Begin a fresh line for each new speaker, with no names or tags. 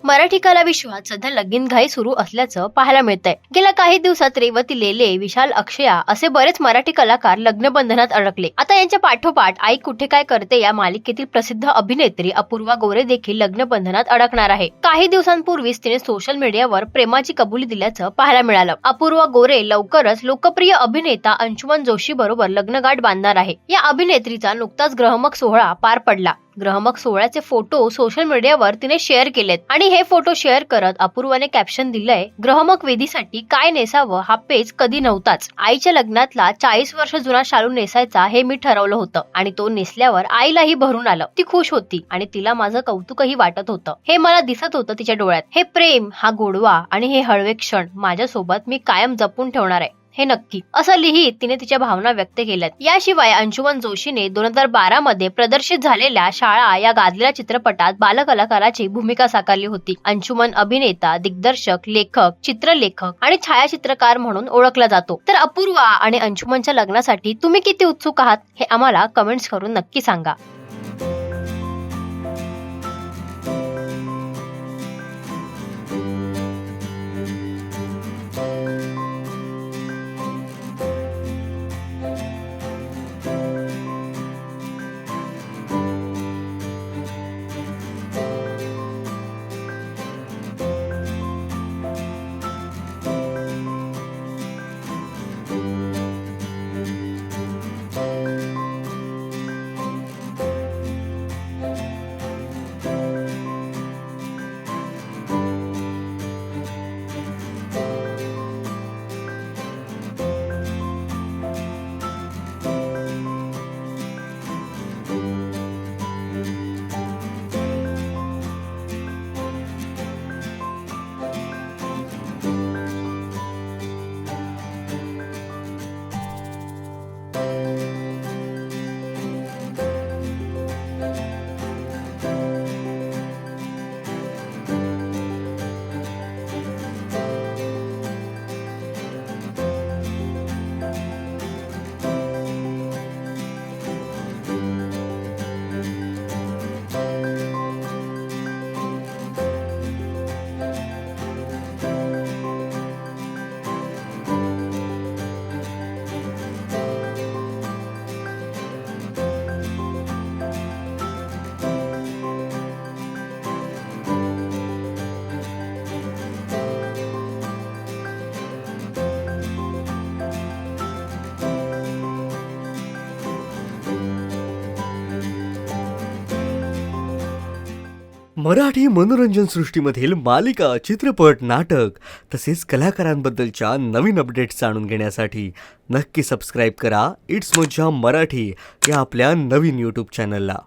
मराठी कला विश्वात सध्या लगीनघाई सुरू असल्याचं पाहायला मिळतंय। गेल्या काही दिवसात रेवती लेले, विशाल अक्षया असे बरेच मराठी कलाकार लग्नबंधनात अडकले। आता यांच्या पाठोपाठ आई कुठे काय करते या मालिकेतील प्रसिद्ध अभिनेत्री अपूर्वा गोरे देखील लग्नबंधनात अडकणार आहे। काही दिवसांपूर्वीच तिने सोशल मीडियावर प्रेमाची कबुली दिल्याचं पाहायला मिळालं। अपूर्वा गोरे लवकरच लोकप्रिय अभिनेता अंशुमन जोशी बरोबर लग्नगाठ बांधणार आहे। या अभिनेत्रीचा नुकताच ग्रहमक सोहळा पार पडला। ग्रहमक सोहळ्याचे फोटो सोशल मीडियावर तिने शेअर केलेत आणि हे फोटो शेअर करत अपूर्वाने कॅप्शन दिलंय, ग्रहमक विधीसाठी काय नेसावं हा पेच कधी नव्हताच। आईच्या लग्नातला 40 वर्ष जुना शालू नेसायचा हे मी ठरवलं होतं आणि तो नेसल्यावर आईलाही भरून आलं। ती खुश होती आणि तिला माझं कौतुकही वाटत होतं। हे मला दिसत होतं तिच्या डोळ्यात। हे प्रेम, हा गोडवा आणि हे हळवे क्षण माझ्यासोबत मी कायम जपून ठेवणार आहे, हे नक्की, असं लिहित तिने तिच्या भावना व्यक्त केल्यात। याशिवाय अंशुमन जोशीने 2012 मध्ये प्रदर्शित झालेल्या शाळा या गाजलेल्या चित्रपटात बालकलाकाराची भूमिका साकारली होती। अंशुमन अभिनेता, दिग्दर्शक, लेखक, चित्रलेखक आणि छायाचित्रकार म्हणून ओळखला जातो। तर अपूर्वा आणि अंशुमनच्या लग्नासाठी तुम्ही किती उत्सुक आहात हे आम्हाला कमेंट्स करून नक्की सांगा।
मराठी मनोरंजन सृष्टीमधील मालिका, चित्रपट, नाटक तसेच कलाकारांबद्दलच्या नवीन अपडेट्स जाणून घेण्यासाठी नक्की सबस्क्राईब करा इट्स मज्जा मराठी या आपल्या नवीन YouTube चॅनलला।